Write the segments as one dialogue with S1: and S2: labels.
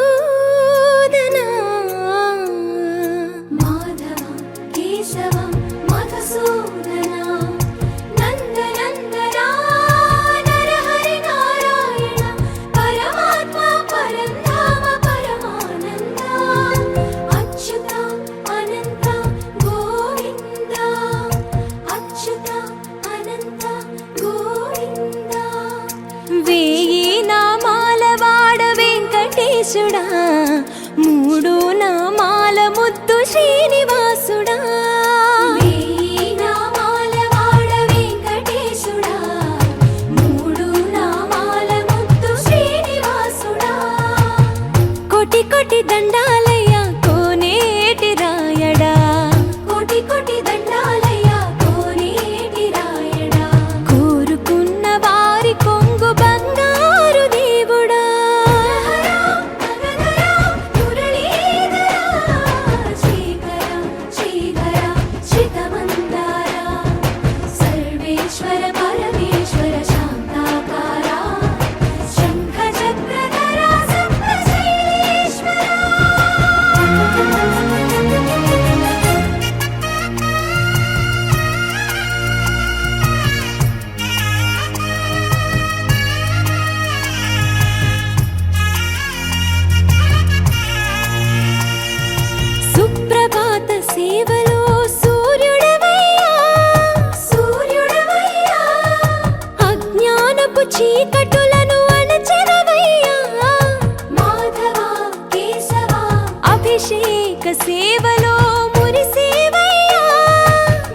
S1: మధుసూదన మాధవ కేశవ మధుసూదన నందనందన నరహరి నారాయణ పరమాత్మ పరంధామ పరమానంద అచ్యుత అనంత గోవింద అచ్యుత అనంత గోవింద వేయి నామాల వాడ వెంకటేశుడా మూడు నామాల ముద్దు శ్రీనివాసుడా వేయి నామాల వాడ వెంకటేశుడా మూడు నామాల ముద్దు శ్రీనివాసుడా కోటి కోటి దండాలయ్యా కోనేటి రాయడా కోటి కోటి దండాలయ్యా కోనేటి రాయడా కోరుకున్న వారి కొంగు బంగారు దేవుడా శ్రీకర శ్రీకర శ్రితమందార సర్వేశ్వర పరమేశ్వర శాంతాకార శంఖ చక్రధర సప్తశైలేశ్వర సుప్రభాత సేవలో సూర్యుడవయ్యా సూర్యుడవయ్యా అజ్ఞానపు చీకటులను అణచెదవయ్యా మాధవ కేశవ అభిషేక సేవలో మురిసేవయ్యా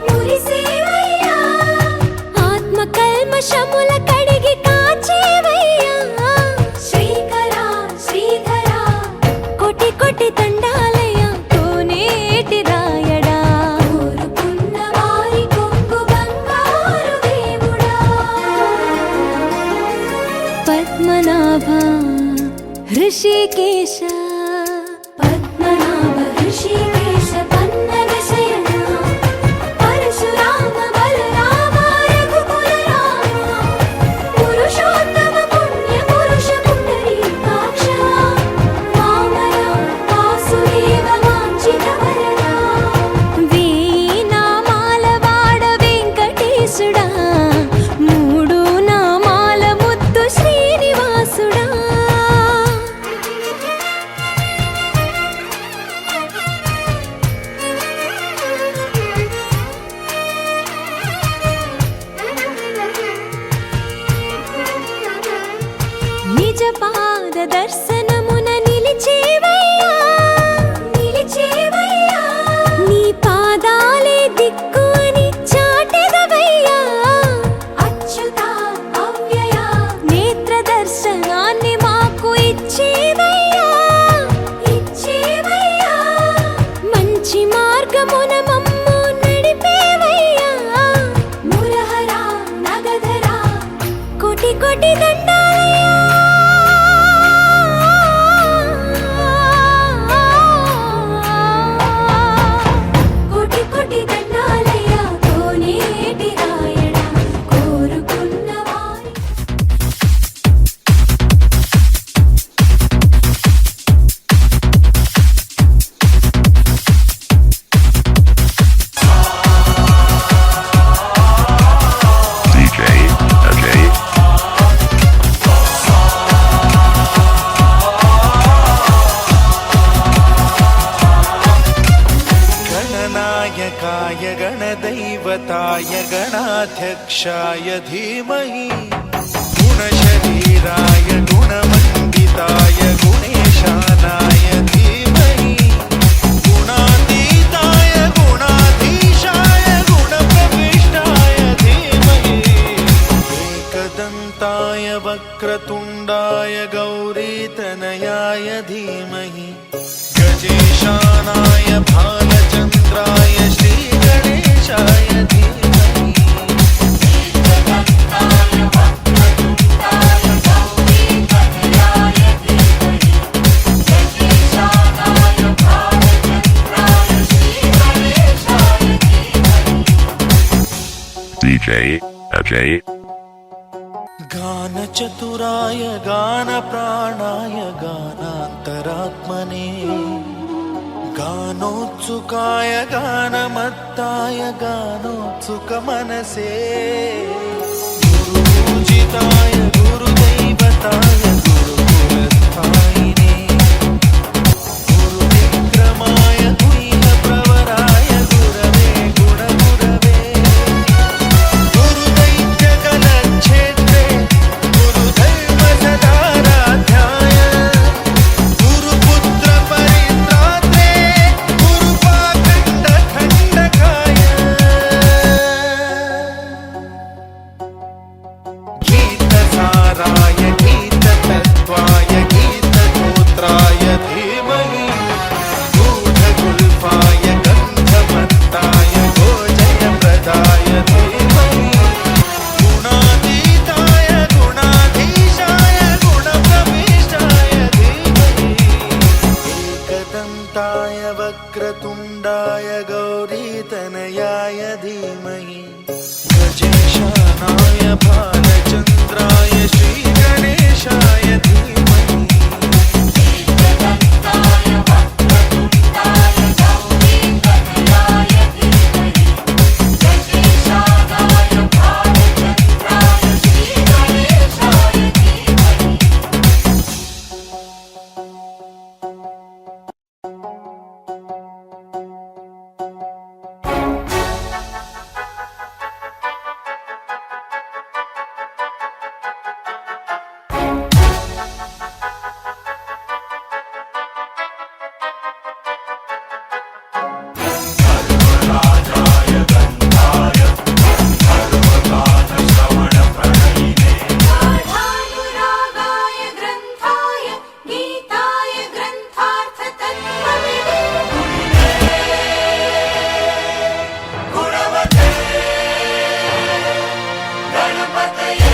S1: మురిసేవయ్యా ఆత్మ కల్మషముల కడిగి కాచేవయ్యా శ్రీకర శ్రీధర కోటి కోటి దండాలయ్యా కోనేటి రాయడా కోరుకున్న వారి కొంగు బంగారు దేవుడా పద్మనాభ హృషికేశ పద్మనాభ హృషికేశ పన్నగ శయన పరశురామ బలరామ రఘుకుల రామ పురుషోత్తమ పుణ్య పురుష పుండరీకాక్ష వామన వాసుదేవ వాంఛిత వరద వేయి నామాల వాడ వెంకటేశుడా మూడు నామాల ముద్దు శ్రీనివాసుడా నిజ పాద దర్శనమున నిలిచేవయ్యా నిలిచేవయ్యా నీ పాదాలే దిక్కు అని చాటెదవయ్యా అచ్యుత అవ్యయ నేత్ర దర్శనాన్ని మాకు ఇచ్చేవయ్యా ఇచ్చేవయ్యా మంచి మార్గమున మమ్ము నడిపేవయ్యా మురహర నగధర కోటి కోటి దండాలయ్యా కోటి కోటి దండాలయ్యా కోనేటి రాయడా కోరుకున్న వారి
S2: DJ Ajay.
S3: गणनायकाय गणदैवताय गणाध्यक्षाय धीमहि गुणशरीराय गुणमण्डिताय गुणेशानाय धीमहि गुणातीताय गुणाधीशाय गुणप्रविष्टाय धीमहि एकदन्ताय वक्रतुण्डाय गौरीतनयाय धीमहि गजेशानाय भालचन्द्राय श्रीगणेशाय धीमहि
S2: DJ Ajay.
S3: गा गानचतुराय गानप्राणाय गानान्तरात्मने गानोत्सुकाय गानमत्ताय गानोत्सुकमनसे गुरुपूजिताय गुरुदैवताय गुरुकुलस्थायिने गुरुविक्रमाय गुह्यप्रवराय गुरवे गुणगुरवे गुरुदैत्यकलक्षेत्रे गुरुधर्मसदाराध्याय गुरुपुत्रपरित्रात्रे गुरुपाखण्डखण्डकाय गीतसाराय गीततत्त्वाय गीतगोत्राय धीमहि गूढगुल्फाय गन्धमत्ताय गोजयप्रदाय धीमहि गुणातीताय गुणाधीशाय गुणप्रविष्टाय धीमहि एकदन्ताय वक्रतुण्डाय गौरीतनयाय धीमहि गजेशानाय भालचन्द्राय श्रीगणेशाय धीमहि
S1: गाढानुरागाय ग्रन्थाय गीताय ग्रन्थार्थतत्त्वविदे गुणवते गणपतये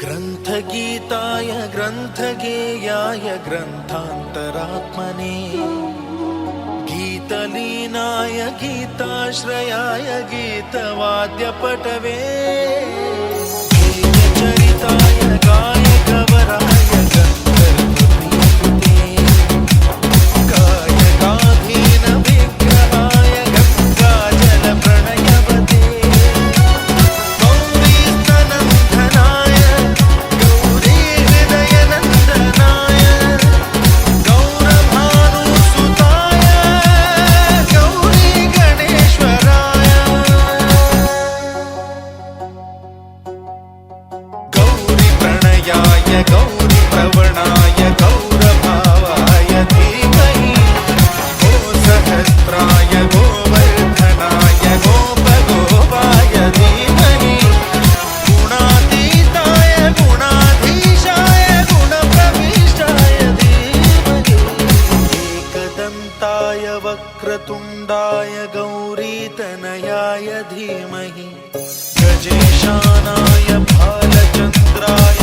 S3: ग्रन्थगीताय ग्रन्थगेयाय ग्रन्थान्तरात्मने गीतलीनाय गीताश्रयाय गीतवाद्यपटवे गेयचरिताय गायकवराय गन्धर्वप्रीते गायकाधीनविग्रहाय गङ्गाजलप्रणयवते गौरीस्तनन्दनाय गौरीहृदयनन्दनाय गौरभानुसुताय गौरीगणेश्वराय गौरीप्रणयाय गौरीप्रवणाय गौरभावाय धीमहि गोसहस्राय गोवर्धनाय गोपगोपाय धीमहि गुणातीताय गुणाधीशाय गुणप्रविष्टाय धीमहि एकदन्ताय वक्रतुण्डाय गौरीतनयाय धीमहि गजेशानाय भालचन्द्राय